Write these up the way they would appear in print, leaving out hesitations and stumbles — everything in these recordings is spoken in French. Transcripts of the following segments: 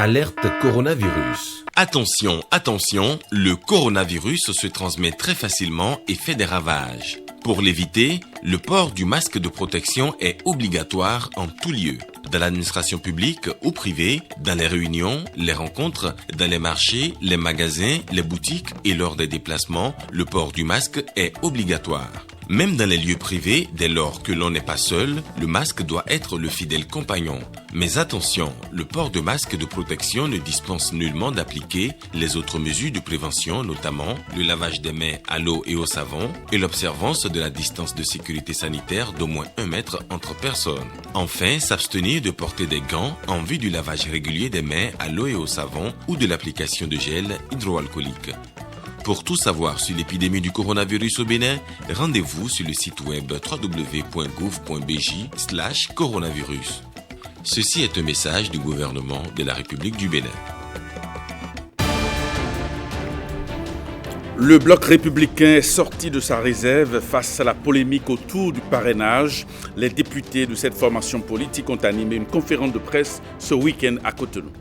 Alerte coronavirus. Attention, attention, le coronavirus se transmet très facilement et fait des ravages. Pour l'éviter, le port du masque de protection est obligatoire en tout lieu. Dans l'administration publique ou privée, dans les réunions, les rencontres, dans les marchés, les magasins, les boutiques et lors des déplacements, le port du masque est obligatoire. Même dans les lieux privés, dès lors que l'on n'est pas seul, le masque doit être le fidèle compagnon. Mais attention, le port de masque de protection ne dispense nullement d'appliquer les autres mesures de prévention, notamment le lavage des mains à l'eau et au savon et l'observance de la distance de sécurité sanitaire d'au moins 1 mètre entre personnes. Enfin, s'abstenir de porter des gants en vue du lavage régulier des mains à l'eau et au savon ou de l'application de gel hydroalcoolique. Pour tout savoir sur l'épidémie du coronavirus au Bénin, rendez-vous sur le site web www.gouv.bj/coronavirus. Ceci est un message du gouvernement de la République du Bénin. Le bloc républicain est sorti de sa réserve face à la polémique autour du parrainage. Les députés de cette formation politique ont animé une conférence de presse ce week-end à Cotonou.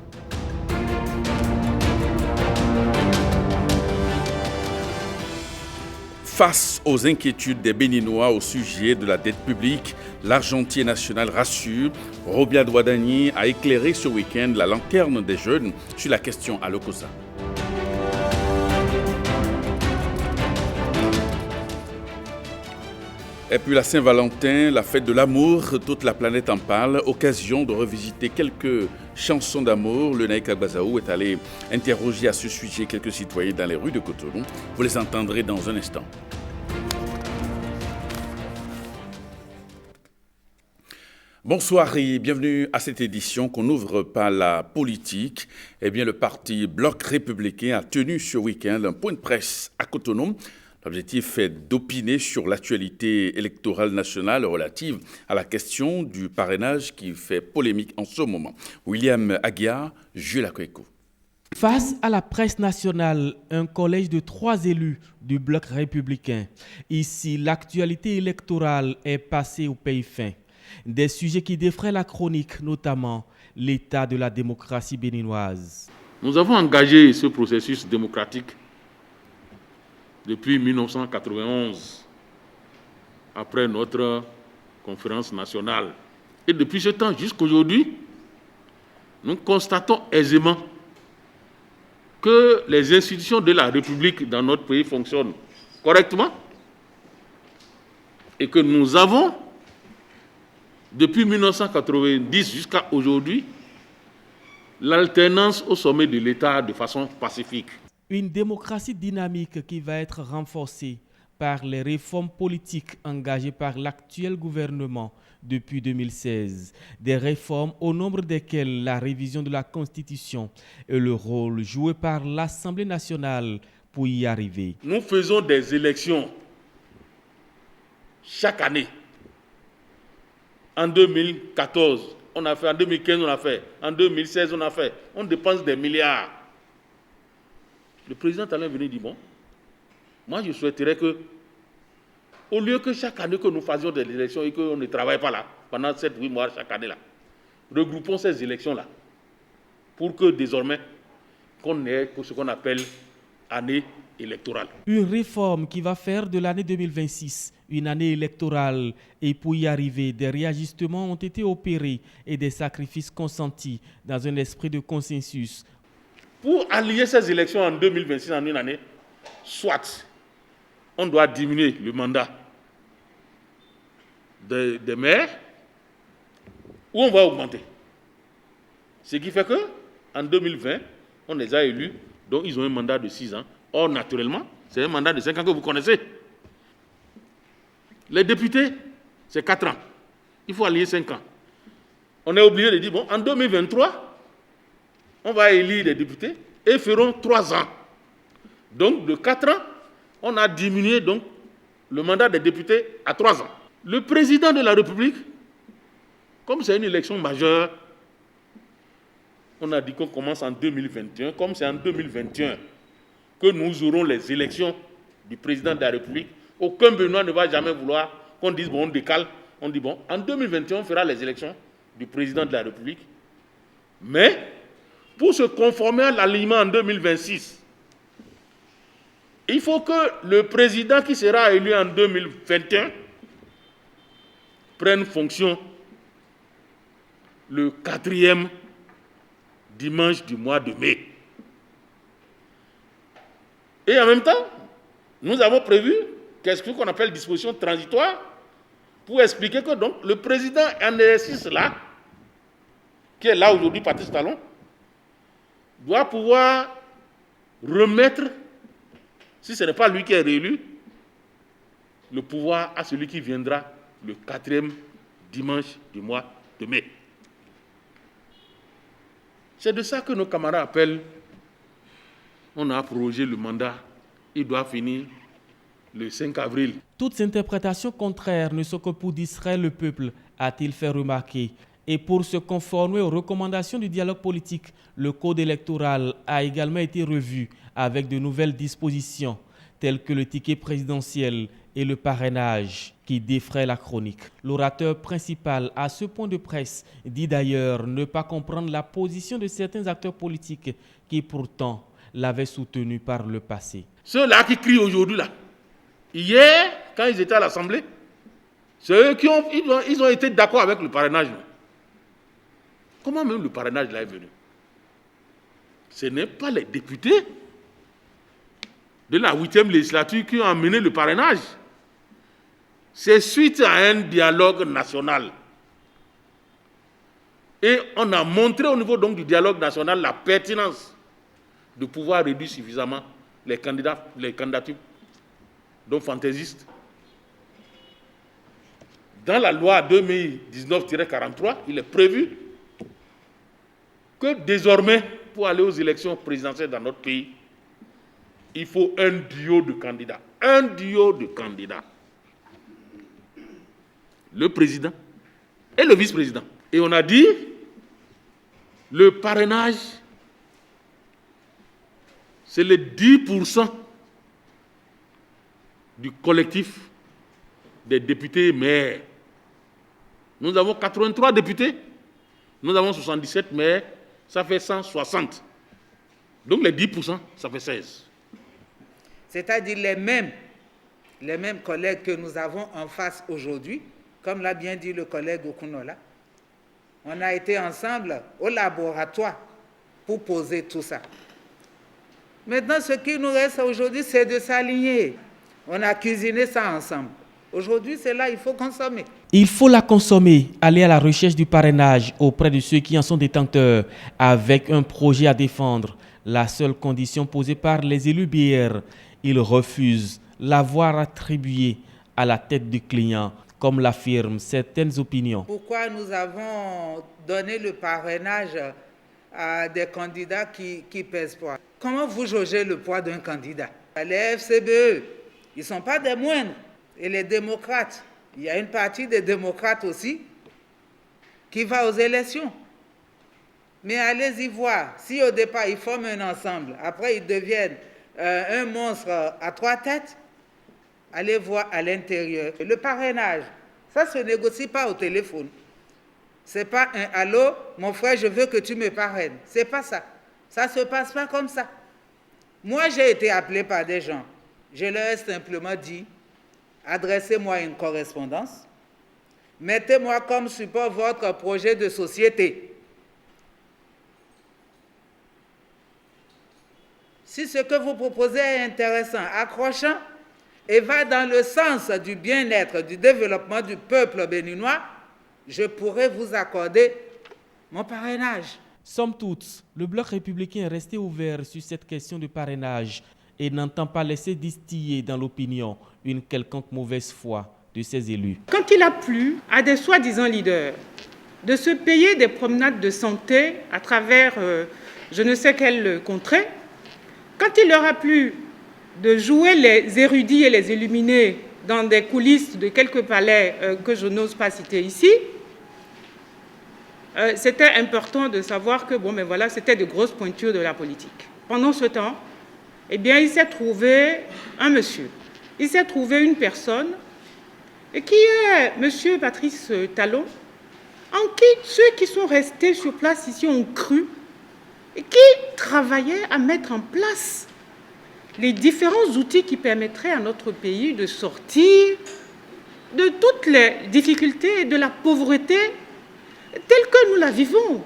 Face aux inquiétudes des Béninois au sujet de la dette publique, l'Argentier national rassure. Robia Douadani a éclairé ce week-end la lanterne des jeunes sur la question à l'Okosa. Et puis la Saint-Valentin, la fête de l'amour, toute la planète en parle. Occasion de revisiter quelques chansons d'amour. Le Naïka Gbazaou est allé interroger à ce sujet quelques citoyens dans les rues de Cotonou. Vous les entendrez dans un instant. Bonsoir et bienvenue à cette édition qu'on ouvre par la politique. Eh bien, le parti Bloc républicain a tenu ce week-end un point de presse à Cotonou. L'objectif est d'opiner sur l'actualité électorale nationale relative à la question du parrainage qui fait polémique en ce moment. William Aguiar, Jules Akweko. Face à la presse nationale, un collège de 3 élus du Bloc républicain. Ici, l'actualité électorale est passée au pays fin. Des sujets qui défraient la chronique, notamment l'état de la démocratie béninoise. Nous avons engagé ce processus démocratique depuis 1991, après notre conférence nationale. Et depuis ce temps jusqu'à aujourd'hui, nous constatons aisément que les institutions de la République dans notre pays fonctionnent correctement et que nous avons, depuis 1990 jusqu'à aujourd'hui, l'alternance au sommet de l'État de façon pacifique. Une démocratie dynamique qui va être renforcée par les réformes politiques engagées par l'actuel gouvernement depuis 2016. Des réformes au nombre desquelles la révision de la Constitution et le rôle joué par l'Assemblée nationale pour y arriver. Nous faisons des élections chaque année. En 2014, on a fait. En 2015, on a fait. En 2016, on a fait. On dépense des milliards. Le président Talon est venu dire, bon, moi je souhaiterais que, au lieu que chaque année que nous faisions des élections et qu'on ne travaille pas là, pendant 7-8 mois chaque année là, regroupons ces élections-là, pour que désormais, qu'on ait ce qu'on appelle année électorale. Une réforme qui va faire de l'année 2026 une année électorale, et pour y arriver, des réajustements ont été opérés et des sacrifices consentis dans un esprit de consensus. Pour allier ces élections en 2026 en une année, soit on doit diminuer le mandat des maires, ou on va augmenter. Ce qui fait qu'en 2020, on les a élus, donc ils ont un mandat de 6 ans. Or, naturellement, c'est un mandat de 5 ans que vous connaissez. Les députés, c'est 4 ans. Il faut allier 5 ans. On est obligé de dire, bon, en 2023, on va élire les députés et feront 3 ans. Donc, de 4 ans, on a diminué donc, le mandat des députés à 3 ans. Le président de la République, comme c'est une élection majeure, on a dit qu'on commence en 2021. Comme c'est en 2021 que nous aurons les élections du président de la République, aucun Béninois ne va jamais vouloir qu'on dise, bon, on décale. On dit, bon, en 2021, on fera les élections du président de la République. Mais pour se conformer à l'alignement en 2026, il faut que le président qui sera élu en 2021 prenne fonction le 4e dimanche du mois de mai. Et en même temps, nous avons prévu qu'est-ce qu'on appelle disposition transitoire pour expliquer que donc le président en exercice là, qui est là aujourd'hui, Patrice Talon, doit pouvoir remettre, si ce n'est pas lui qui est réélu, le pouvoir à celui qui viendra le 4e dimanche du mois de mai. C'est de ça que nos camarades appellent, on a prorogé le mandat, il doit finir le 5 avril. Toutes interprétations contraires ne sont que pour distraire le peuple, a-t-il fait remarquer. Et pour se conformer aux recommandations du dialogue politique, le code électoral a également été revu avec de nouvelles dispositions, telles que le ticket présidentiel et le parrainage qui défraient la chronique. L'orateur principal à ce point de presse dit d'ailleurs ne pas comprendre la position de certains acteurs politiques qui pourtant l'avaient soutenu par le passé. Ceux-là qui crient aujourd'hui, là, hier, quand ils étaient à l'Assemblée, ceux qui ils ont été d'accord avec le parrainage. Comment même le parrainage là est venu? Ce n'est pas les députés de la 8e législature qui ont amené le parrainage. C'est suite à un dialogue national. Et on a montré au niveau donc du dialogue national la pertinence de pouvoir réduire suffisamment les candidatures donc fantaisistes. Dans la loi 2019-43, il est prévu que désormais, pour aller aux élections présidentielles dans notre pays, il faut un duo de candidats. Un duo de candidats. Le président et le vice-président. Et on a dit, le parrainage, c'est les 10% du collectif des députés maires. Nous avons 83 députés, nous avons 77 maires, ça fait 160. Donc les 10%, ça fait 16. C'est-à-dire les mêmes collègues que nous avons en face aujourd'hui, comme l'a bien dit le collègue Okunola, on a été ensemble au laboratoire pour poser tout ça. Maintenant, ce qui nous reste aujourd'hui, c'est de s'aligner. On a cuisiné ça ensemble. Aujourd'hui, c'est là, il faut consommer. Il faut la consommer, aller à la recherche du parrainage auprès de ceux qui en sont détenteurs, avec un projet à défendre. La seule condition posée par les élus BR, ils refusent l'avoir attribué à la tête du client, comme l'affirment certaines opinions. Pourquoi nous avons donné le parrainage à des candidats qui pèsent poids? Comment vous jaugez le poids d'un candidat? Les FCBE, ils ne sont pas des moindres. Et les démocrates, il y a une partie des démocrates aussi qui va aux élections. Mais allez-y voir, si au départ ils forment un ensemble, après ils deviennent un monstre à 3 têtes, allez voir à l'intérieur. Le parrainage, ça ne se négocie pas au téléphone. Ce n'est pas un « allô, mon frère, je veux que tu me parraines ». Ce n'est pas ça. Ça ne se passe pas comme ça. Moi, j'ai été appelé par des gens. Je leur ai simplement dit, adressez-moi une correspondance, mettez-moi comme support votre projet de société. Si ce que vous proposez est intéressant, accrochant, et va dans le sens du bien-être, du développement du peuple béninois, je pourrais vous accorder mon parrainage. Somme toute, le Bloc républicain est resté ouvert sur cette question de parrainage et n'entend pas laisser distiller dans l'opinion une quelconque mauvaise foi de ses élus. Quand il a plu à des soi-disant leaders de se payer des promenades de santé à travers je ne sais quelle contrée, quand il leur a plu de jouer les érudits et les illuminés dans des coulisses de quelques palais que je n'ose pas citer ici, c'était important de savoir que c'était de grosses pointures de la politique. Pendant ce temps, eh bien, il s'est trouvé un monsieur, il s'est trouvé une personne qui est M. Patrice Talon, en qui ceux qui sont restés sur place ici ont cru qui travaillait à mettre en place les différents outils qui permettraient à notre pays de sortir de toutes les difficultés et de la pauvreté telle que nous la vivons.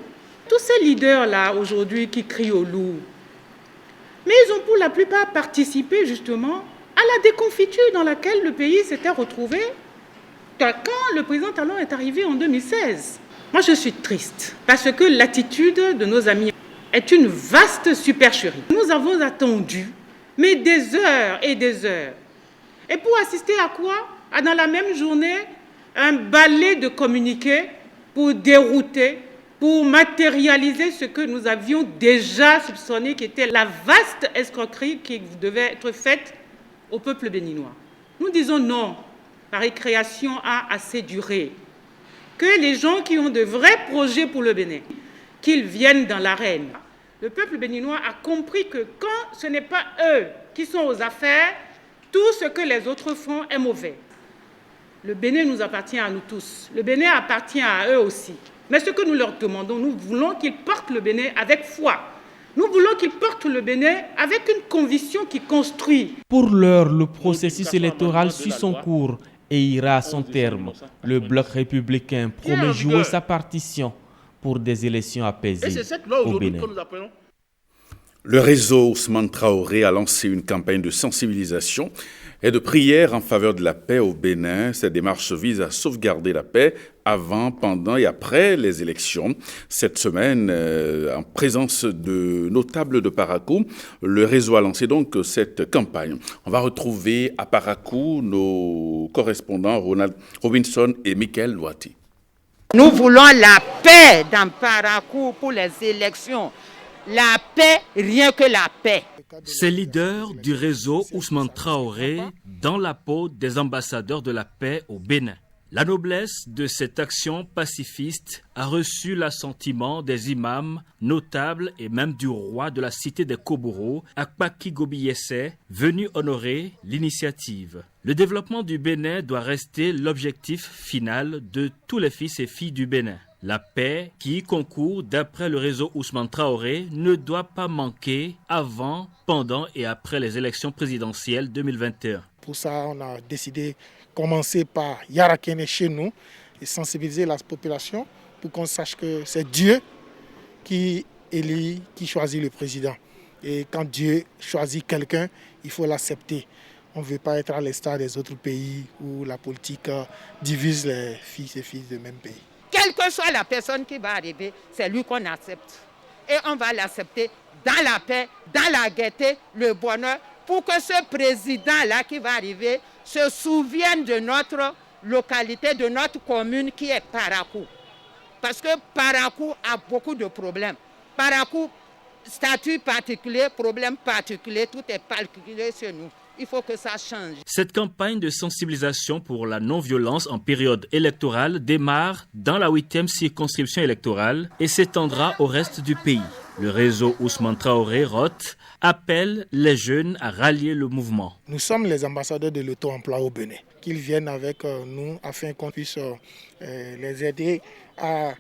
Tous ces leaders-là, aujourd'hui, qui crient au loup, mais ils ont pour la plupart participé justement à la déconfiture dans laquelle le pays s'était retrouvé quand le président Talon est arrivé en 2016. Moi, je suis triste parce que l'attitude de nos amis est une vaste supercherie. Nous avons attendu, mais des heures et des heures. Et pour assister à quoi? À dans la même journée, un balai de communiqués pour dérouter, pour matérialiser ce que nous avions déjà soupçonné, qui était la vaste escroquerie qui devait être faite au peuple béninois. Nous disons non, la récréation a assez duré. Que les gens qui ont de vrais projets pour le Bénin, qu'ils viennent dans l'arène. Le peuple béninois a compris que quand ce n'est pas eux qui sont aux affaires, tout ce que les autres font est mauvais. Le Bénin nous appartient à nous tous. Le Bénin appartient à eux aussi. Mais ce que nous leur demandons, nous voulons qu'ils portent le Bénin avec foi. Nous voulons qu'ils portent le Bénin avec une conviction qui construit. Pour l'heure, le processus électoral suit son cours et ira à son terme. Le bloc républicain promet jouer sa partition pour des élections apaisées au Bénin. Le réseau Ousmane Traoré a lancé une campagne de sensibilisation et de prière en faveur de la paix au Bénin. Cette démarche vise à sauvegarder la paix avant, pendant et après les élections. Cette semaine, en présence de notables de Parakou, le réseau a lancé donc cette campagne. On va retrouver à Parakou nos correspondants Ronald Robinson et Michael Loati. Nous voulons la paix dans Parakou pour les élections. La paix, rien que la paix. Ces leaders du réseau Ousmane Traoré dans la peau des ambassadeurs de la paix au Bénin. La noblesse de cette action pacifiste a reçu l'assentiment des imams, notables et même du roi de la cité des Koboro, Akpaki Gobiyese, venu honorer l'initiative. Le développement du Bénin doit rester l'objectif final de tous les fils et filles du Bénin. La paix qui concourt, d'après le réseau Ousmane Traoré, ne doit pas manquer avant, pendant et après les élections présidentielles 2021. Pour ça, on a décidé de commencer par Yarakene chez nous et sensibiliser la population pour qu'on sache que c'est Dieu qui élit, qui choisit le président. Et quand Dieu choisit quelqu'un, il faut l'accepter. On ne veut pas être à l'instar des autres pays où la politique divise les fils et filles du même pays. Quelle que soit la personne qui va arriver, c'est lui qu'on accepte. Et on va l'accepter dans la paix, dans la gaieté, le bonheur, pour que ce président-là qui va arriver se souvienne de notre localité, de notre commune qui est Parakou. Parce que Parakou a beaucoup de problèmes. Parakou, statut particulier, problème particulier, tout est particulier chez nous. Il faut que ça change. Cette campagne de sensibilisation pour la non-violence en période électorale démarre dans la 8e circonscription électorale et s'étendra au reste du pays. Le réseau Ousmane Traoré Roth appelle les jeunes à rallier le mouvement. Nous sommes les ambassadeurs de l'auto-emploi au Bénin. Qu'ils viennent avec nous afin qu'on puisse les aider à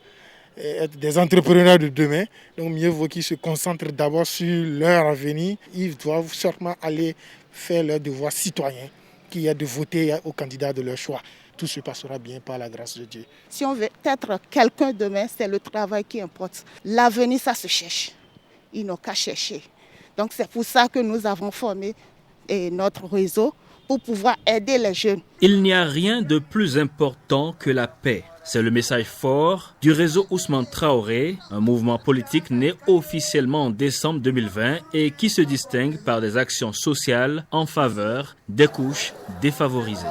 être des entrepreneurs de demain. Donc mieux vaut qu'ils se concentrent d'abord sur leur avenir. Ils doivent certainement aller faire leur devoir citoyen, qui est de voter au candidat de leur choix. Tout se passera bien par la grâce de Dieu. Si on veut être quelqu'un demain, c'est le travail qui importe. L'avenir, ça se cherche. Ils n'ont qu'à chercher. Donc c'est pour ça que nous avons formé notre réseau pour pouvoir aider les jeunes. Il n'y a rien de plus important que la paix. C'est le message fort du réseau Ousmane Traoré, un mouvement politique né officiellement en décembre 2020 et qui se distingue par des actions sociales en faveur des couches défavorisées.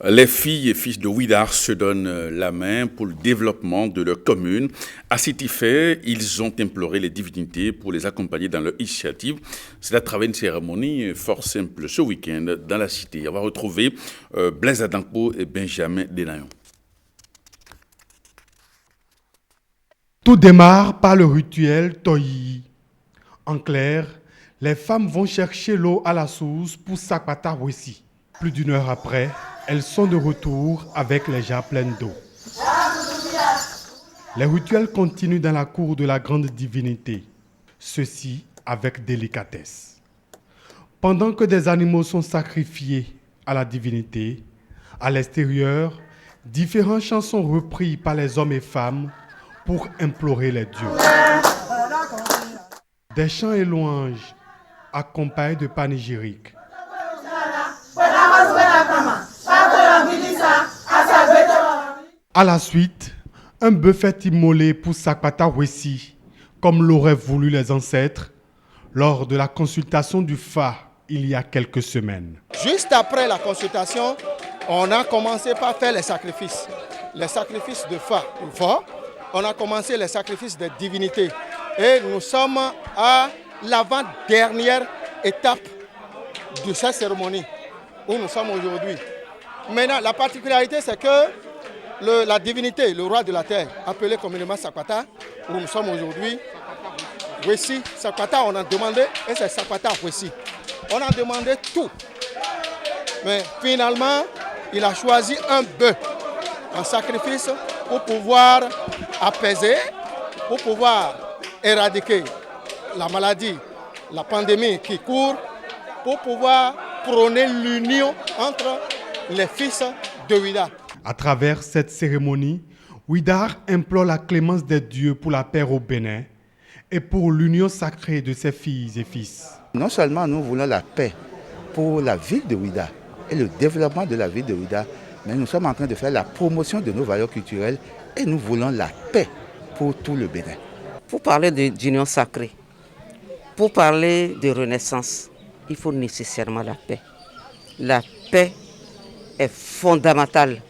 Les filles et fils de Ouidar se donnent la main pour le développement de leur commune. À cet effet, ils ont imploré les divinités pour les accompagner dans leur initiative. C'est à travers une cérémonie fort simple ce week-end dans la cité. On va retrouver Blaise Adampo et Benjamin Denayon. Tout démarre par le rituel Toyi. En clair, les femmes vont chercher l'eau à la source pour Sakpata Wessi. Plus d'une heure après, elles sont de retour avec les jarres pleines d'eau. Les rituels continuent dans la cour de la grande divinité, ceci avec délicatesse. Pendant que des animaux sont sacrifiés à la divinité, à l'extérieur, différents chants sont repris par les hommes et femmes pour implorer les dieux. Des chants et louanges accompagnés de panégyriques. À la suite, un bœuf est immolé pour Sakpata Wessi, comme l'auraient voulu les ancêtres, lors de la consultation du Fa il y a quelques semaines. Juste après la consultation, on a commencé par faire les sacrifices de Fa. On a commencé les sacrifices des divinités. Et nous sommes à l'avant-dernière étape de cette cérémonie où nous sommes aujourd'hui. Maintenant, la particularité, c'est que la divinité, le roi de la terre, appelé communément Sakpata, où nous sommes aujourd'hui, Wessi, Sakpata, on a demandé, et c'est Sakpata Wessi. On a demandé tout. Mais finalement, il a choisi un bœuf en sacrifice pour pouvoir apaiser, pour pouvoir éradiquer la maladie, la pandémie qui court, pour pouvoir prôner l'union entre les fils de Ouida. À travers cette cérémonie, Ouidar implore la clémence des dieux pour la paix au Bénin et pour l'union sacrée de ses filles et fils. Non seulement nous voulons la paix pour la ville de Ouida et le développement de la ville de Ouida, mais nous sommes en train de faire la promotion de nos valeurs culturelles et nous voulons la paix pour tout le Bénin. Pour parler d'union sacrée, pour parler de renaissance, il faut nécessairement la paix. La paix est fondamentale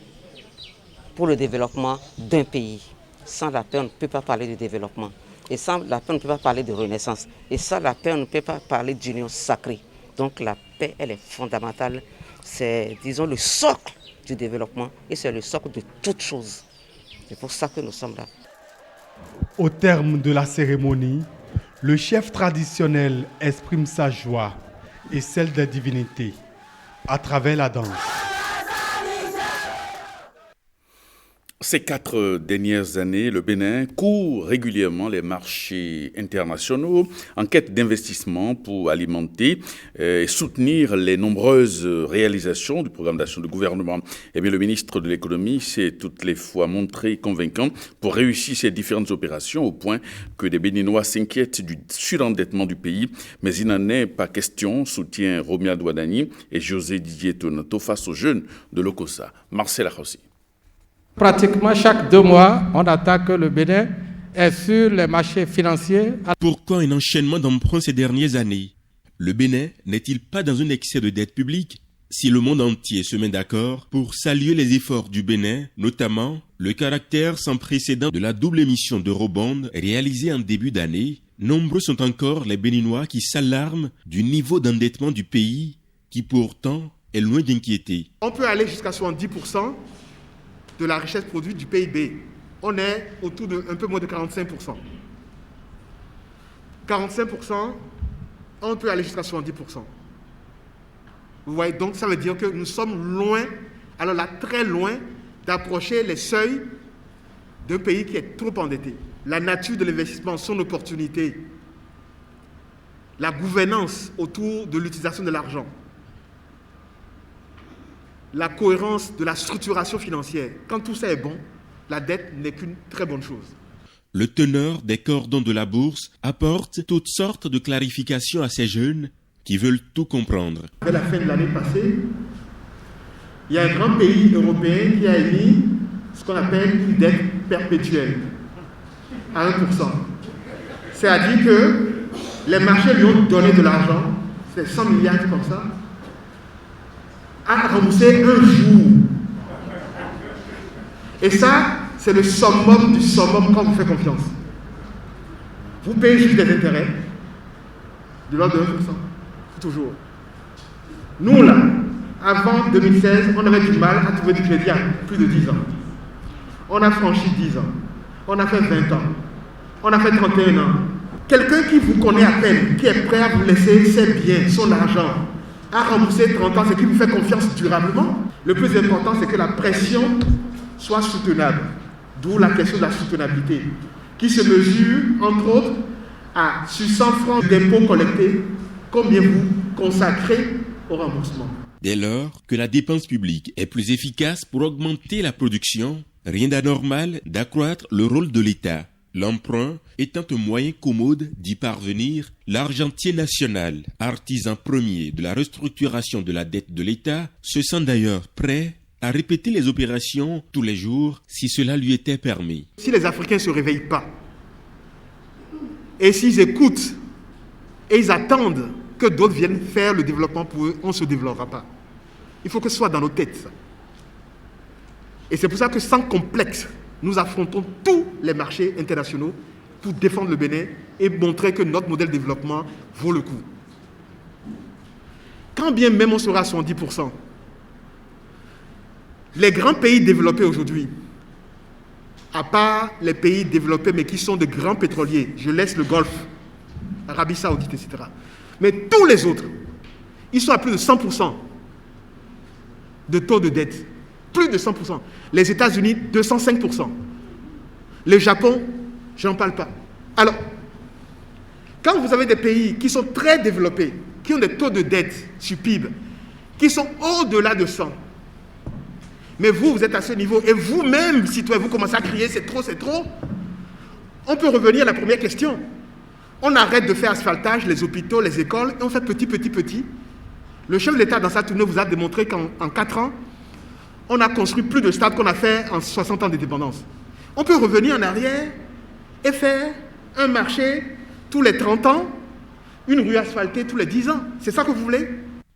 pour le développement d'un pays. Sans la paix, on ne peut pas parler de développement. Et sans la paix, on ne peut pas parler de renaissance. Et sans la paix, on ne peut pas parler d'union sacrée. Donc la paix, elle est fondamentale. C'est, disons, le socle du développement et c'est le socle de toute chose. C'est pour ça que nous sommes là. Au terme de la cérémonie, le chef traditionnel exprime sa joie et celle des divinités à travers la danse. Ces 4 dernières années, le Bénin court régulièrement les marchés internationaux en quête d'investissement pour alimenter et soutenir les nombreuses réalisations du programme d'action du gouvernement. Eh bien, le ministre de l'économie s'est toutes les fois montré convaincant pour réussir ces différentes opérations au point que des Béninois s'inquiètent du surendettement du pays. Mais il n'en est pas question, soutient Romia Douadani et José Didier Tonato face aux jeunes de l'Okosa. Marcel Akossi. Pratiquement chaque 2 mois, on attend que le Bénin est sur les marchés financiers. Pourquoi un enchaînement d'emprunts ces dernières années? Le Bénin n'est-il pas dans un excès de dette publique? Si le monde entier se met d'accord pour saluer les efforts du Bénin, notamment le caractère sans précédent de la double émission d'Eurobond réalisée en début d'année, nombreux sont encore les Béninois qui s'alarment du niveau d'endettement du pays qui pourtant est loin d'inquiéter. On peut aller jusqu'à 70% de la richesse produite du PIB. On est autour de un peu moins de 45%. 45%, on peut aller jusqu'à 70%. Vous voyez, donc ça veut dire que nous sommes loin, alors là très loin, d'approcher les seuils d'un pays qui est trop endetté. La nature de l'investissement, son opportunité, la gouvernance autour de l'utilisation de l'argent, la cohérence de la structuration financière. Quand tout ça est bon, la dette n'est qu'une très bonne chose. Le teneur des cordons de la bourse apporte toutes sortes de clarifications à ces jeunes qui veulent tout comprendre. À la fin de l'année passée, il y a un grand pays européen qui a émis ce qu'on appelle une dette perpétuelle à 1%. C'est-à-dire que les marchés lui ont donné de l'argent, c'est 100 milliards comme ça, à rembourser un jour. Et ça, c'est le summum du summum quand vous faites confiance. Vous payez juste des intérêts de l'ordre de 1%. Toujours. Nous, là, avant 2016, on avait du mal à trouver du crédit à plus de 10 ans. On a franchi 10 ans. On a fait 20 ans. On a fait 31 ans. Quelqu'un qui vous connaît à peine, qui est prêt à vous laisser ses biens, son argent, à rembourser 30 ans, c'est qui vous fait confiance durablement. Le plus important, c'est que la pression soit soutenable. D'où la question de la soutenabilité, qui se mesure, entre autres, à sur 100 francs d'impôts collectés, combien vous consacrez au remboursement. Dès lors que la dépense publique est plus efficace pour augmenter la production, rien d'anormal d'accroître le rôle de l'État. L'emprunt étant un moyen commode d'y parvenir, l'argentier national, artisan premier de la restructuration de la dette de l'État, se sent d'ailleurs prêt à répéter les opérations tous les jours si cela lui était permis. Si les Africains ne se réveillent pas, et s'ils écoutent, et ils attendent que d'autres viennent faire le développement pour eux, on ne se développera pas. Il faut que ce soit dans nos têtes, ça. Et c'est pour ça que sans complexe, nous affrontons tous les marchés internationaux pour défendre le Bénin et montrer que notre modèle de développement vaut le coup. Quand bien même on sera à 70%, les grands pays développés aujourd'hui, à part les pays développés mais qui sont de grands pétroliers, je laisse le Golfe, Arabie Saoudite, etc. Mais tous les autres, ils sont à plus de 100% de taux de dette. Plus de 100%. Les États-Unis, 205%. Le Japon, je n'en parle pas. Alors, quand vous avez des pays qui sont très développés, qui ont des taux de dette sur PIB, qui sont au-delà de 100, mais vous êtes à ce niveau, et vous-même, citoyens, vous commencez à crier, c'est trop, on peut revenir à la première question. On arrête de faire asphaltage, les hôpitaux, les écoles, et on fait petit. Le chef de l'État, dans sa tournée, vous a démontré qu'en 4 ans, on a construit plus de stades qu'on a fait en 60 ans d'indépendance. On peut revenir en arrière et faire un marché tous les 30 ans, une rue asphaltée tous les 10 ans. C'est ça que vous voulez ?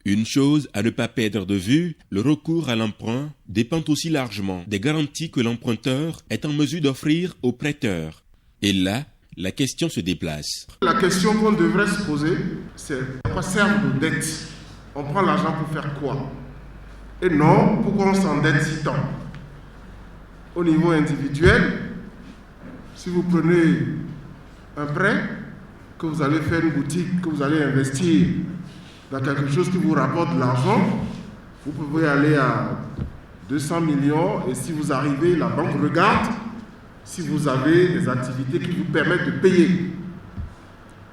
Une chose à ne pas perdre de vue, le recours à l'emprunt dépend aussi largement des garanties que l'emprunteur est en mesure d'offrir au prêteur. Et là, la question se déplace. La question qu'on devrait se poser, c'est à quoi servent nos dettes ? On prend l'argent pour faire quoi ? Et non, pourquoi on s'endette si tant ? Au niveau individuel, si vous prenez un prêt, que vous allez faire une boutique, que vous allez investir dans quelque chose qui vous rapporte de l'argent, vous pouvez aller à 200 millions et si vous arrivez, la banque regarde si vous avez des activités qui vous permettent de payer.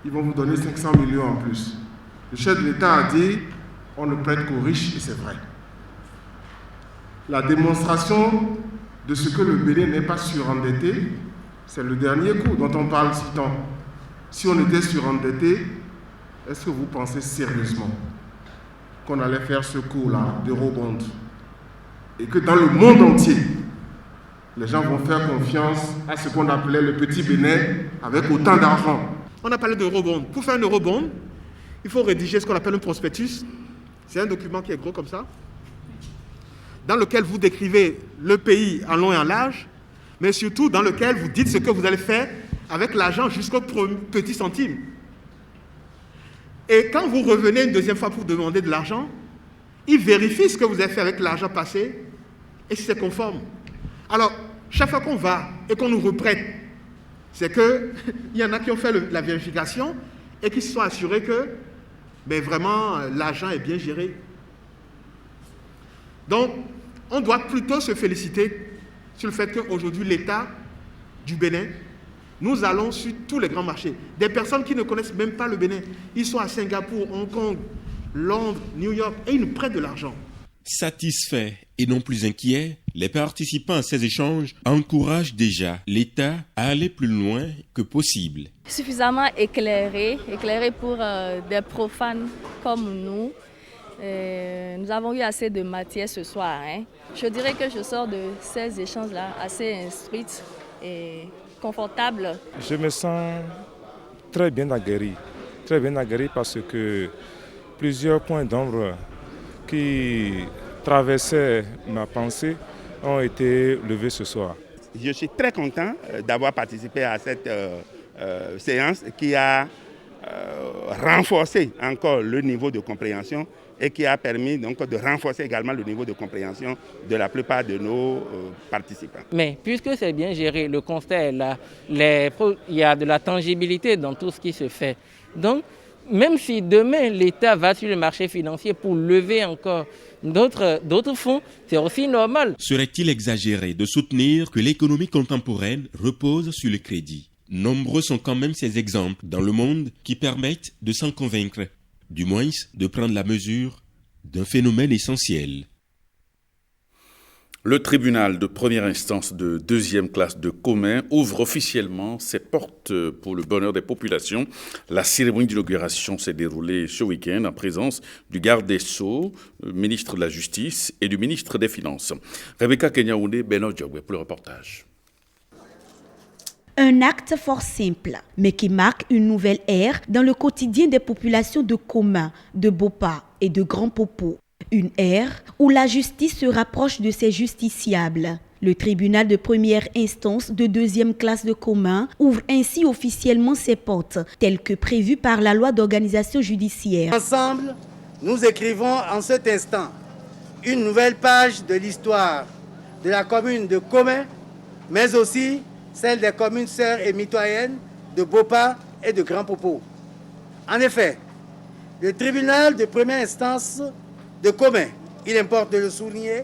Ils vont vous donner 500 millions en plus. Le chef de l'État a dit, on ne prête qu'aux riches et c'est vrai. La démonstration de ce que le Bénin n'est pas surendetté, c'est le dernier coup dont on parle si tant. Si on était surendetté, est-ce que vous pensez sérieusement qu'on allait faire ce coup-là d'eurobond et que dans le monde entier, les gens vont faire confiance à ce qu'on appelait le petit Bénin avec autant d'argent? On a parlé d'eurobond. Pour faire un eurobond, il faut rédiger ce qu'on appelle un prospectus. C'est un document qui est gros comme ça, dans lequel vous décrivez le pays en long et en large, mais surtout dans lequel vous dites ce que vous allez faire avec l'argent jusqu'au petit centime. Et quand vous revenez une deuxième fois pour demander de l'argent, ils vérifient ce que vous avez fait avec l'argent passé et si c'est conforme. Alors, chaque fois qu'on va et qu'on nous reprête, c'est qu'il y en a qui ont fait la vérification et qui se sont assurés que vraiment l'argent est bien géré. Donc, on doit plutôt se féliciter sur le fait qu'aujourd'hui, l'État du Bénin, nous allons sur tous les grands marchés. Des personnes qui ne connaissent même pas le Bénin, ils sont à Singapour, Hong Kong, Londres, New York, et ils nous prêtent de l'argent. Satisfaits et non plus inquiets, les participants à ces échanges encouragent déjà l'État à aller plus loin que possible. Suffisamment éclairé pour des profanes comme nous. Nous avons eu assez de matière ce soir. Je dirais que je sors de ces échanges-là assez instruite et confortable. Je me sens très bien aguerri parce que plusieurs points d'ombre qui traversaient ma pensée ont été levés ce soir. Je suis très content d'avoir participé à cette séance qui a renforcé encore le niveau de compréhension et qui a permis donc de renforcer également le niveau de compréhension de la plupart de nos participants. Mais puisque c'est bien géré, le constat est là, il y a de la tangibilité dans tout ce qui se fait. Donc, même si demain l'État va sur le marché financier pour lever encore d'autres fonds, c'est aussi normal. Serait-il exagéré de soutenir que l'économie contemporaine repose sur le crédit? Nombreux sont quand même ces exemples dans le monde qui permettent de s'en convaincre, du moins de prendre la mesure d'un phénomène essentiel. Le tribunal de première instance de deuxième classe de Commin ouvre officiellement ses portes pour le bonheur des populations. La cérémonie d'inauguration s'est déroulée ce week-end en présence du garde des Sceaux, ministre de la Justice et du ministre des Finances. Rebecca Kenyaoundé, Beno Djogwe pour le reportage. Un acte fort simple, mais qui marque une nouvelle ère dans le quotidien des populations de Commin, de Bopa et de Grand Popo. Une ère où la justice se rapproche de ses justiciables. Le tribunal de première instance de deuxième classe de Commin ouvre ainsi officiellement ses portes, telles que prévues par la loi d'organisation judiciaire. Ensemble, nous écrivons en cet instant une nouvelle page de l'histoire de la commune de Commin, mais aussi celle des communes sœurs et mitoyennes de Bopa et de Grand Popo. En effet, le tribunal de première instance de Commin, il importe de le souligner,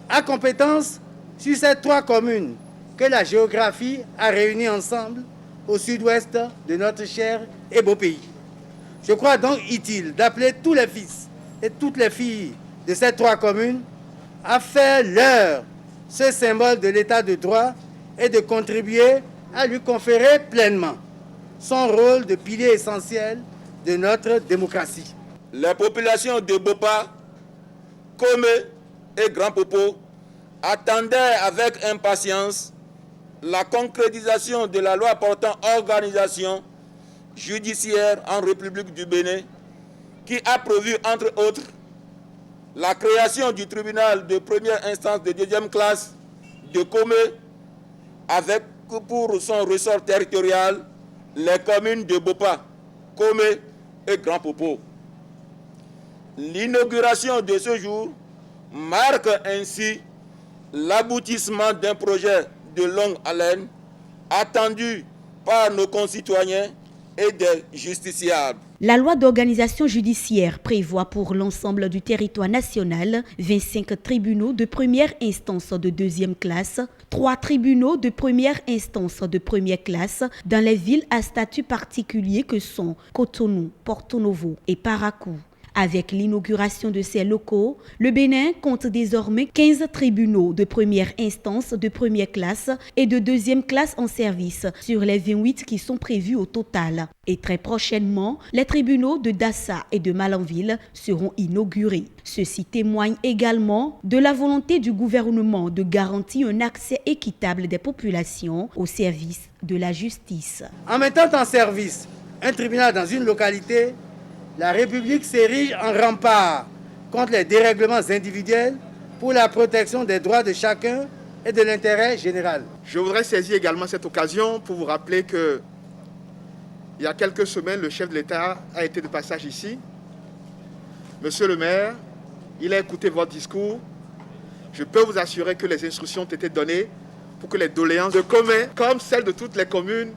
a compétence sur ces trois communes que la géographie a réunies ensemble au sud-ouest de notre cher et beau pays. Je crois donc utile d'appeler tous les fils et toutes les filles de ces trois communes à faire leur ce symbole de l'état de droit et de contribuer à lui conférer pleinement son rôle de pilier essentiel de notre démocratie. Les populations de Bopa, Comé et Grand Popo attendaient avec impatience la concrétisation de la loi portant organisation judiciaire en République du Bénin, qui a prévu, entre autres, la création du tribunal de première instance de deuxième classe de Comé, avec pour son ressort territorial les communes de Bopa, Comé et Grand Popo. L'inauguration de ce jour marque ainsi l'aboutissement d'un projet de longue haleine attendu par nos concitoyens et des justiciables. La loi d'organisation judiciaire prévoit pour l'ensemble du territoire national 25 tribunaux de première instance de deuxième classe, 3 tribunaux de première instance de première classe dans les villes à statut particulier que sont Cotonou, Porto Novo et Parakou. Avec l'inauguration de ces locaux, le Bénin compte désormais 15 tribunaux de première instance de première classe et de deuxième classe en service sur les 28 qui sont prévus au total. Et très prochainement, les tribunaux de Dassa et de Malanville seront inaugurés. Ceci témoigne également de la volonté du gouvernement de garantir un accès équitable des populations au service de la justice. En mettant en service un tribunal dans une localité, la République s'érige en rempart contre les dérèglements individuels pour la protection des droits de chacun et de l'intérêt général. Je voudrais saisir également cette occasion pour vous rappeler que il y a quelques semaines, le chef de l'État a été de passage ici. Monsieur le maire, il a écouté votre discours. Je peux vous assurer que les instructions ont été données pour que les doléances de Commin, comme celles de toutes les communes,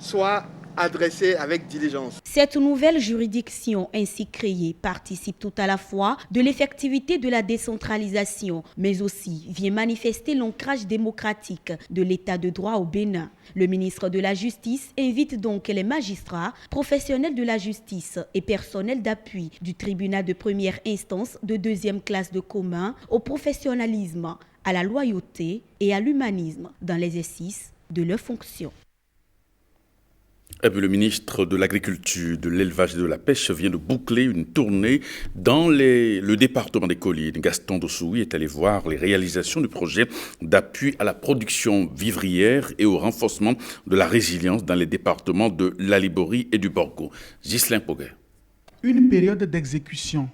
soient adressée avec diligence. Cette nouvelle juridiction ainsi créée participe tout à la fois de l'effectivité de la décentralisation, mais aussi vient manifester l'ancrage démocratique de l'état de droit au Bénin. Le ministre de la Justice invite donc les magistrats, professionnels de la justice et personnels d'appui du tribunal de première instance de deuxième classe de Commin au professionnalisme, à la loyauté et à l'humanisme dans l'exercice de leurs fonctions. Et puis le ministre de l'Agriculture, de l'Élevage et de la Pêche vient de boucler une tournée dans le département des Collines. Gaston Dossoui est allé voir les réalisations du projet d'appui à la production vivrière et au renforcement de la résilience dans les départements de l'Alibori et du Borgo. Ghislain Poguet. Une période d'exécution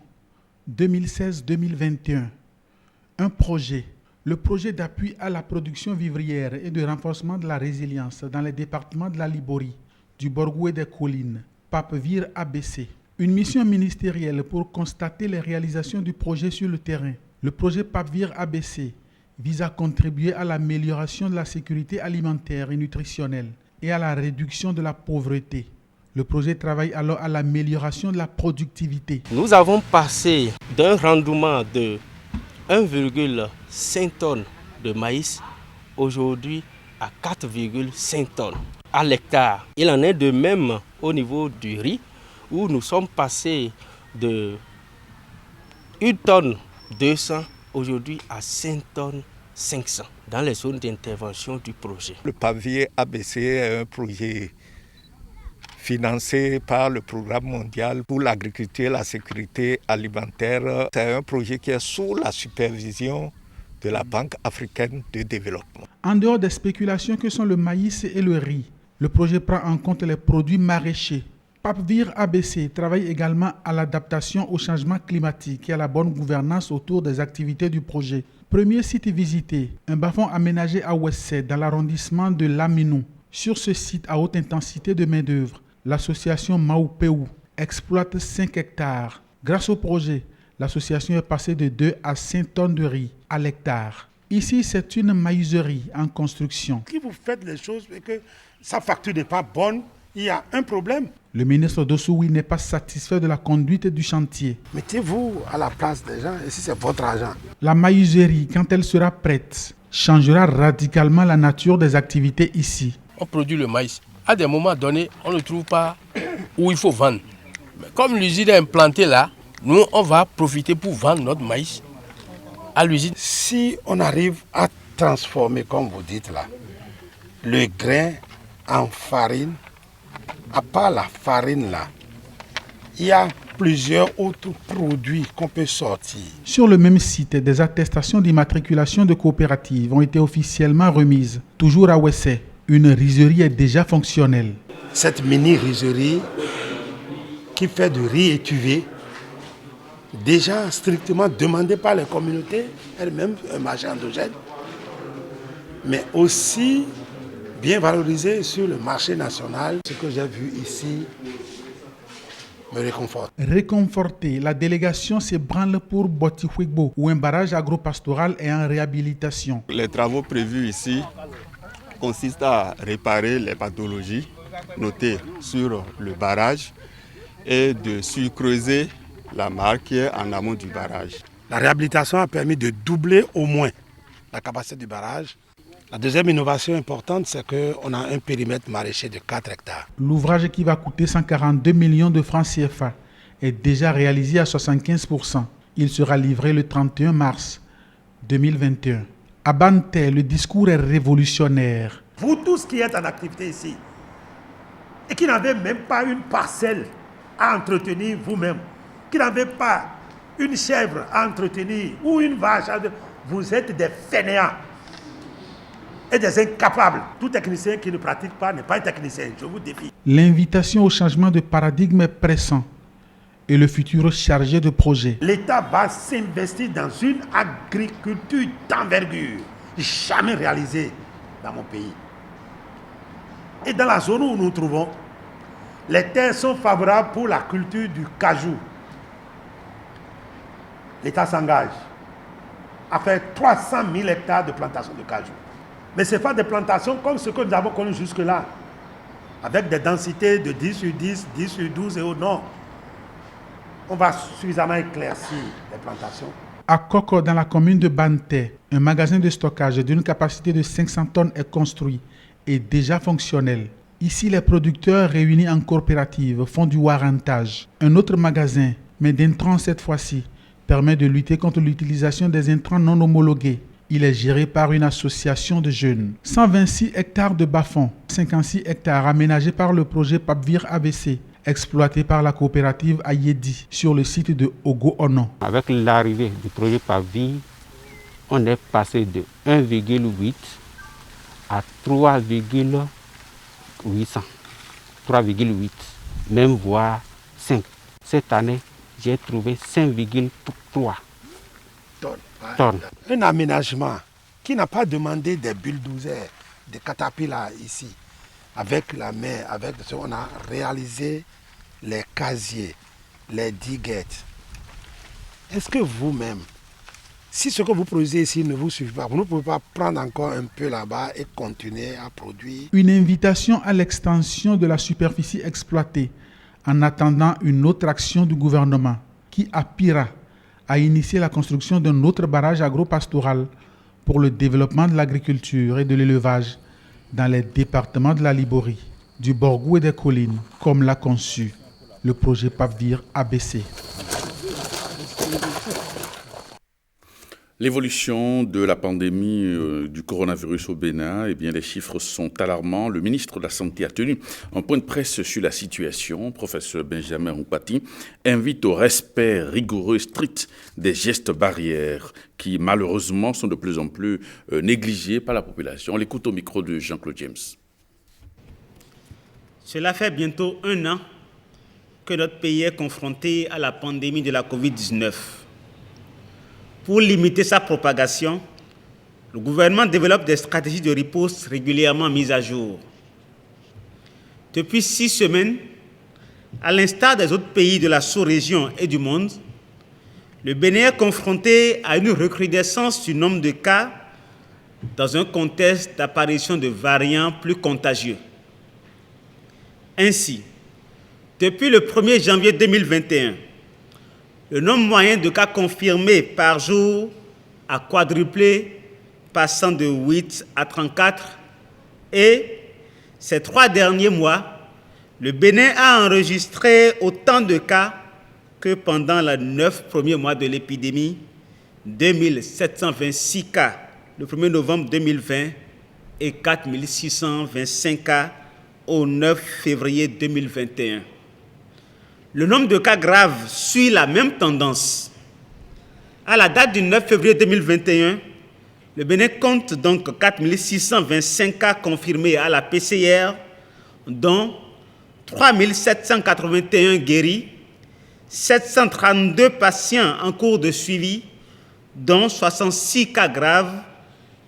2016-2021. Un projet. Le projet d'appui à la production vivrière et de renforcement de la résilience dans les départements de l'Alibori, du Borgo et des Collines, Papevire ABC. Une mission ministérielle pour constater les réalisations du projet sur le terrain. Le projet Papevire ABC vise à contribuer à l'amélioration de la sécurité alimentaire et nutritionnelle et à la réduction de la pauvreté. Le projet travaille alors à l'amélioration de la productivité. Nous avons passé d'un rendement de 1,5 tonnes de maïs aujourd'hui à 4,5 tonnes à l'hectare. Il en est de même au niveau du riz où nous sommes passés de 1 tonne 200 aujourd'hui à 5 tonnes 500 dans les zones d'intervention du projet. Le pavier ABC est un projet financé par le programme mondial pour l'agriculture et la sécurité alimentaire. C'est un projet qui est sous la supervision de la Banque africaine de développement. En dehors des spéculations que sont le maïs et le riz, le projet prend en compte les produits maraîchers. Papvir ABC travaille également à l'adaptation au changement climatique et à la bonne gouvernance autour des activités du projet. Premier site visité, un bas-fond aménagé à Ouessé dans l'arrondissement de Laminou. Sur ce site à haute intensité de main-d'œuvre, l'association Maoupéou exploite 5 hectares. Grâce au projet, l'association est passée de 2 à 5 tonnes de riz à l'hectare. Ici, c'est une maïserie en construction. Si vous faites les choses et que sa facture n'est pas bonne, il y a un problème. Le ministre Dossoui n'est pas satisfait de la conduite du chantier. Mettez-vous à la place des gens et si c'est votre argent. La maïserie, quand elle sera prête, changera radicalement la nature des activités ici. On produit le maïs. À des moments donnés, on ne trouve pas où il faut vendre. Mais comme l'usine est implantée là, nous, on va profiter pour vendre notre maïs à l'usine. Si on arrive à transformer, comme vous dites là, le grain en farine, à part la farine là, il y a plusieurs autres produits qu'on peut sortir. Sur le même site, des attestations d'immatriculation de coopératives ont été officiellement remises. Toujours à Ouessé, une rizerie est déjà fonctionnelle. Cette mini-rizerie qui fait du riz étuvé, déjà strictement demandée par les communautés, elle-même un marché endogène, mais aussi bien valorisée sur le marché national. Ce que j'ai vu ici me réconforte. Réconfortée, la délégation s'ébranle pour Botihuigbo, où un barrage agropastoral est en réhabilitation. Les travaux prévus ici consistent à réparer les pathologies notées sur le barrage et de surcreuser la mare qui est en amont du barrage. La réhabilitation a permis de doubler au moins la capacité du barrage. La deuxième innovation importante, c'est qu'on a un périmètre maraîcher de 4 hectares. L'ouvrage qui va coûter 142 millions de francs CFA est déjà réalisé à 75%. Il sera livré le 31 mars 2021. À Banté, le discours est révolutionnaire. Vous tous qui êtes en activité ici et qui n'avez même pas une parcelle à entretenir vous-même, qui n'avez pas une chèvre à entretenir ou une vache, vous êtes des fainéants et des incapables. Tout technicien qui ne pratique pas n'est pas un technicien, je vous défie. L'invitation au changement de paradigme est pressante et le futur chargé de projets. L'État va s'investir dans une agriculture d'envergure, jamais réalisée dans mon pays. Et dans la zone où nous nous trouvons, les terres sont favorables pour la culture du cajou. L'État s'engage à faire 300 000 hectares de plantations de cajou. Mais ce n'est pas des plantations comme ce que nous avons connu jusque-là, avec des densités de 10 sur 10, 10 sur 12 et au nord. On va suffisamment éclaircir les plantations. À Koko, dans la commune de Banté, un magasin de stockage d'une capacité de 500 tonnes est construit et déjà fonctionnel. Ici, les producteurs réunis en coopérative font du warrantage. Un autre magasin, mais d'intrants cette fois-ci, permet de lutter contre l'utilisation des intrants non homologués. Il est géré par une association de jeunes. 126 hectares de bas-fonds, 56 hectares aménagés par le projet Papvir ABC, exploité par la coopérative Ayedi sur le site de Ogo-Ono. Avec l'arrivée du projet Papvir, on est passé de 1,8 à 3,8, même voire 5. Cette année, j'ai trouvé 5,3 tonnes. Un aménagement qui n'a pas demandé des bulldozers, des catapillars ici. Avec la main, avec ce qu'on a réalisé les casiers, les diguettes. Est-ce que vous-même, Si ce que vous produisez ici ne vous suffit pas, vous ne pouvez pas prendre encore un peu là-bas et continuer à produire. Une invitation à l'extension de la superficie exploitée en attendant une autre action du gouvernement qui appuiera à initier la construction d'un autre barrage agropastoral pour le développement de l'agriculture et de l'élevage dans les départements de la Liborie, du Borgou et des Collines, comme l'a conçu le projet PAPVIR ABC. L'évolution de la pandémie du coronavirus au Bénin, eh bien, les chiffres sont alarmants. Le ministre de la Santé a tenu un point de presse sur la situation. Professeur Benjamin Roupati invite au respect rigoureux et strict des gestes barrières qui, malheureusement, sont de plus en plus négligés par la population. On l'écoute au micro de Jean-Claude James. Cela fait bientôt 1 an que notre pays est confronté à la pandémie de la Covid-19. Pour limiter sa propagation, le gouvernement développe des stratégies de riposte régulièrement mises à jour. Depuis 6 semaines, à l'instar des autres pays de la sous-région et du monde, le Bénin est confronté à une recrudescence du nombre de cas dans un contexte d'apparition de variants plus contagieux. Ainsi, depuis le 1er janvier 2021, le nombre moyen de cas confirmés par jour a quadruplé, passant de 8 à 34. Et ces 3 derniers mois, le Bénin a enregistré autant de cas que pendant les 9 premiers mois de l'épidémie, 2726 cas le 1er novembre 2020 et 4625 cas au 9 février 2021. Le nombre de cas graves suit la même tendance. À la date du 9 février 2021, le Bénin compte donc 4625 cas confirmés à la PCR, dont 3781 guéris, 732 patients en cours de suivi, dont 66 cas graves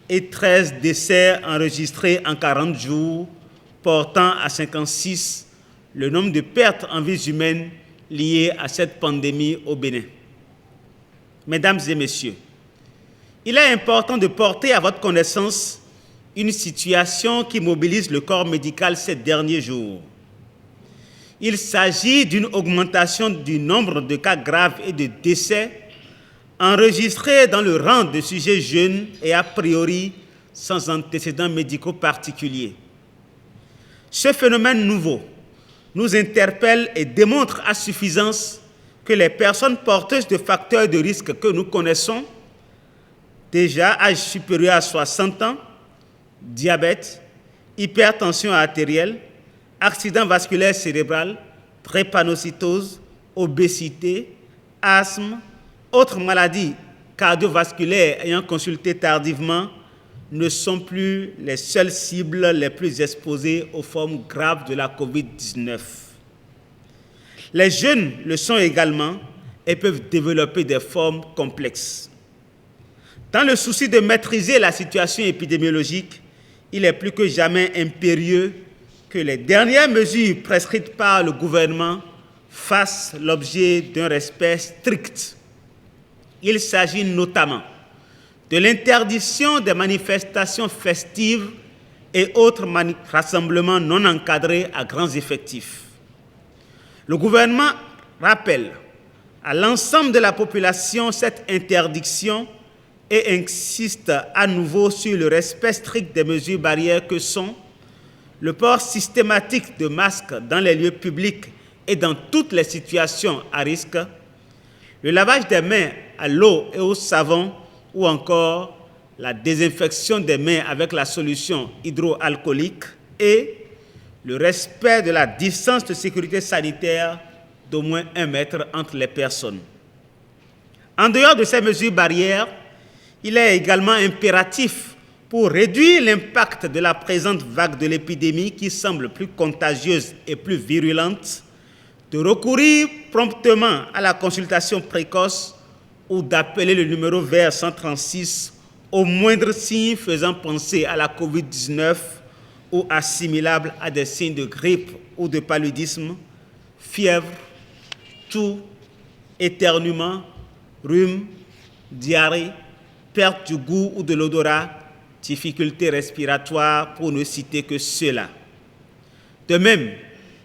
et 13 décès enregistrés en 40 jours, portant à 56 le nombre de pertes en vies humaines liées à cette pandémie au Bénin. Mesdames et messieurs, il est important de porter à votre connaissance une situation qui mobilise le corps médical ces derniers jours. Il s'agit d'une augmentation du nombre de cas graves et de décès enregistrés dans le rang de sujets jeunes et a priori sans antécédents médicaux particuliers. Ce phénomène nouveau nous interpelle et démontre à suffisance que les personnes porteuses de facteurs de risque que nous connaissons, déjà âge supérieur à 60 ans, diabète, hypertension artérielle, accident vasculaire cérébral, drépanocytose, obésité, asthme, autres maladies cardiovasculaires ayant consulté tardivement, ne sont plus les seules cibles les plus exposées aux formes graves de la COVID-19. Les jeunes le sont également et peuvent développer des formes complexes. Dans le souci de maîtriser la situation épidémiologique, il est plus que jamais impérieux que les dernières mesures prescrites par le gouvernement fassent l'objet d'un respect strict. Il s'agit notamment de l'interdiction des manifestations festives et autres rassemblements non encadrés à grands effectifs. Le gouvernement rappelle à l'ensemble de la population cette interdiction et insiste à nouveau sur le respect strict des mesures barrières que sont le port systématique de masques dans les lieux publics et dans toutes les situations à risque, le lavage des mains à l'eau et au savon, ou encore la désinfection des mains avec la solution hydroalcoolique et le respect de la distance de sécurité sanitaire d'au moins 1 mètre entre les personnes. En dehors de ces mesures barrières, il est également impératif, pour réduire l'impact de la présente vague de l'épidémie qui semble plus contagieuse et plus virulente, de recourir promptement à la consultation précoce ou d'appeler le numéro vert 136 au moindre signe faisant penser à la COVID-19 ou assimilable à des signes de grippe ou de paludisme, fièvre, toux, éternuement, rhume, diarrhée, perte du goût ou de l'odorat, difficultés respiratoires, pour ne citer que cela. De même,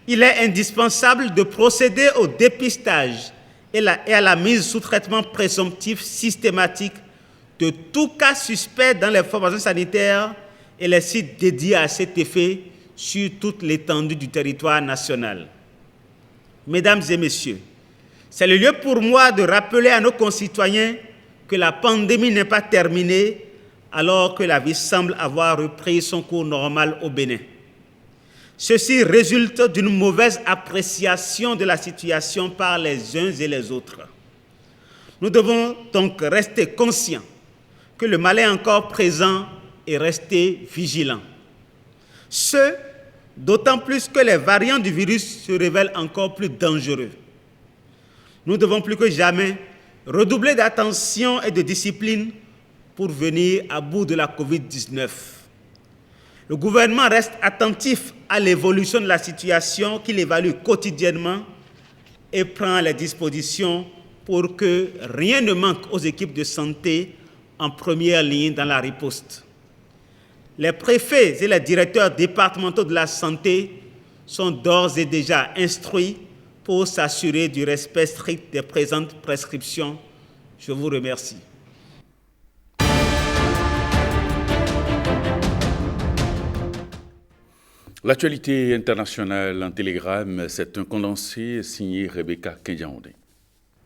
il est indispensable de procéder au dépistage et à la mise sous traitement présomptif systématique de tout cas suspect dans les formations sanitaires et les sites dédiés à cet effet sur toute l'étendue du territoire national. Mesdames et messieurs, c'est le lieu pour moi de rappeler à nos concitoyens que la pandémie n'est pas terminée alors que la vie semble avoir repris son cours normal au Bénin. Ceci résulte d'une mauvaise appréciation de la situation par les uns et les autres. Nous devons donc rester conscients que le mal est encore présent et rester vigilants. Ce, d'autant plus que les variants du virus se révèlent encore plus dangereux. Nous devons plus que jamais redoubler d'attention et de discipline pour venir à bout de la COVID-19. Le gouvernement reste attentif à l'évolution de la situation qu'il évalue quotidiennement et prend les dispositions pour que rien ne manque aux équipes de santé en première ligne dans la riposte. Les préfets et les directeurs départementaux de la santé sont d'ores et déjà instruits pour s'assurer du respect strict des présentes prescriptions. Je vous remercie. L'actualité internationale en télégramme, c'est un condensé signé Rebecca Kenyaonde.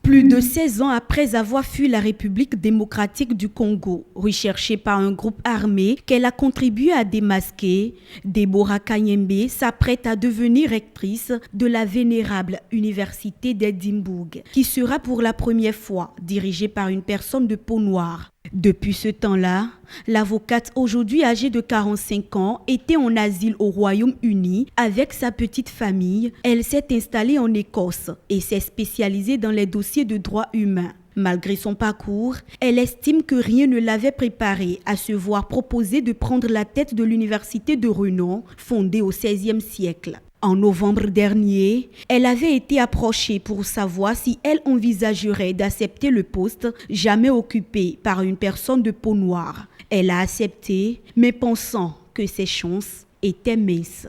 Plus de 16 ans après avoir fui la République démocratique du Congo, recherchée par un groupe armé qu'elle a contribué à démasquer, Deborah Kanyembe s'apprête à devenir rectrice de la vénérable Université d'Édimbourg, qui sera pour la première fois dirigée par une personne de peau noire. Depuis ce temps-là, l'avocate aujourd'hui âgée de 45 ans était en asile au Royaume-Uni avec sa petite famille. Elle s'est installée en Écosse et s'est spécialisée dans les dossiers de droits humains. Malgré son parcours, elle estime que rien ne l'avait préparée à se voir proposer de prendre la tête de l'université de renom fondée au XVIe siècle. En novembre dernier, elle avait été approchée pour savoir si elle envisagerait d'accepter le poste jamais occupé par une personne de peau noire. Elle a accepté, mais pensant que ses chances étaient minces.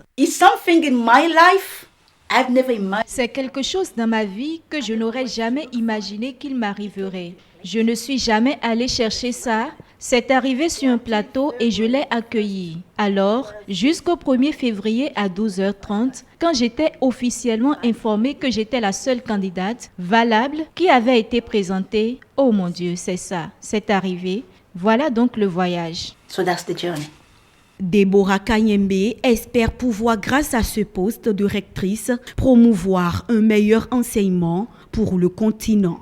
C'est quelque chose dans ma vie que je n'aurais jamais imaginé qu'il m'arriverait. Je ne suis jamais allée chercher ça. C'est arrivé sur un plateau et je l'ai accueilli. Alors, jusqu'au 1er février à 12h30, quand j'étais officiellement informée que j'étais la seule candidate valable qui avait été présentée, oh mon Dieu, c'est ça, c'est arrivé. Voilà donc le voyage. So that's the journey. Deborah Kanyembe espère pouvoir, grâce à ce poste de rectrice, promouvoir un meilleur enseignement pour le continent.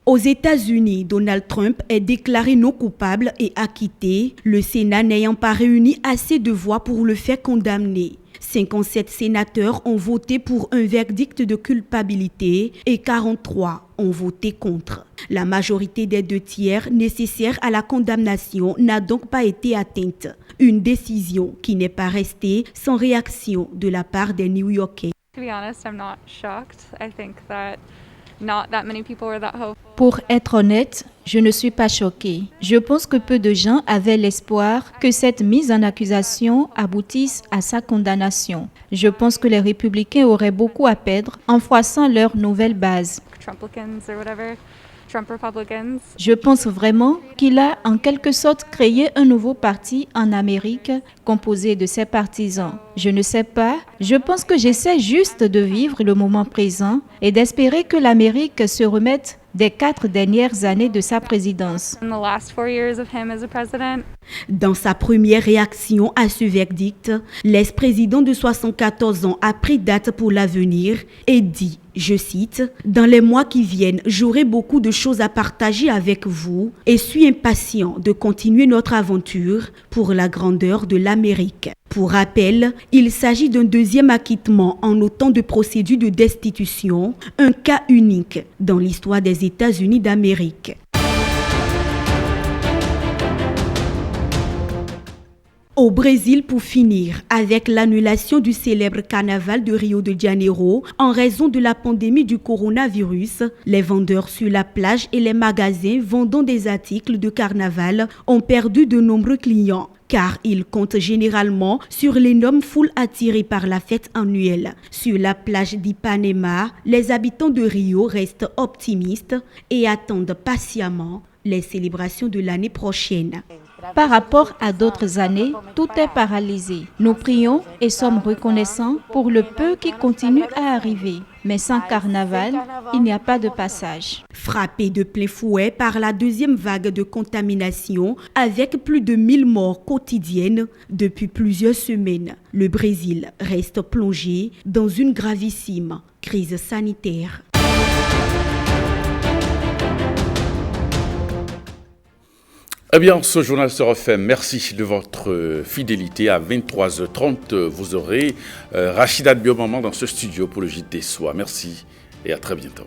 Aux États-Unis, Donald Trump est déclaré non coupable et acquitté, le Sénat n'ayant pas réuni assez de voix pour le faire condamner. 57 sénateurs ont voté pour un verdict de culpabilité et 43 ont voté contre. La majorité des 2/3 nécessaires à la condamnation n'a donc pas été atteinte. Une décision qui n'est pas restée sans réaction de la part des New-Yorkais. To be honest, I'm not shocked. I think that not that many people were that hopeful. Pour être honnête, je ne suis pas choquée. Je pense que peu de gens avaient l'espoir que cette mise en accusation aboutisse à sa condamnation. Je pense que les républicains auraient beaucoup à perdre en froissant leur nouvelle base. Trumplicans or whatever. Trump Republicans. Je pense vraiment qu'il a en quelque sorte créé un nouveau parti en Amérique composé de ses partisans. Je ne sais pas, je pense que j'essaie juste de vivre le moment présent et d'espérer que l'Amérique se remette des 4 dernières années de sa présidence. In the last 4 years of him as a president. Dans sa première réaction à ce verdict, l'ex-président de 74 ans a pris date pour l'avenir et dit, je cite, « Dans les mois qui viennent, j'aurai beaucoup de choses à partager avec vous et suis impatient de continuer notre aventure pour la grandeur de l'Amérique. » Pour rappel, il s'agit d'un deuxième acquittement en autant de procédures de destitution, un cas unique dans l'histoire des États-Unis d'Amérique. Au Brésil, pour finir, avec l'annulation du célèbre carnaval de Rio de Janeiro en raison de la pandémie du coronavirus, les vendeurs sur la plage et les magasins vendant des articles de carnaval ont perdu de nombreux clients, car ils comptent généralement sur l'énorme foule attirée par la fête annuelle. Sur la plage d'Ipanema, les habitants de Rio restent optimistes et attendent patiemment les célébrations de l'année prochaine. Par rapport à d'autres années, tout est paralysé. Nous prions et sommes reconnaissants pour le peu qui continue à arriver. Mais sans carnaval, il n'y a pas de passage. Frappé de plein fouet par la deuxième vague de contamination, avec plus de 1000 morts quotidiennes depuis plusieurs semaines, le Brésil reste plongé dans une gravissime crise sanitaire. Eh bien, ce journal sera fait. Merci de votre fidélité. À 23h30, vous aurez Rachida Biomaman dans ce studio pour le JT Soir. Merci et à très bientôt.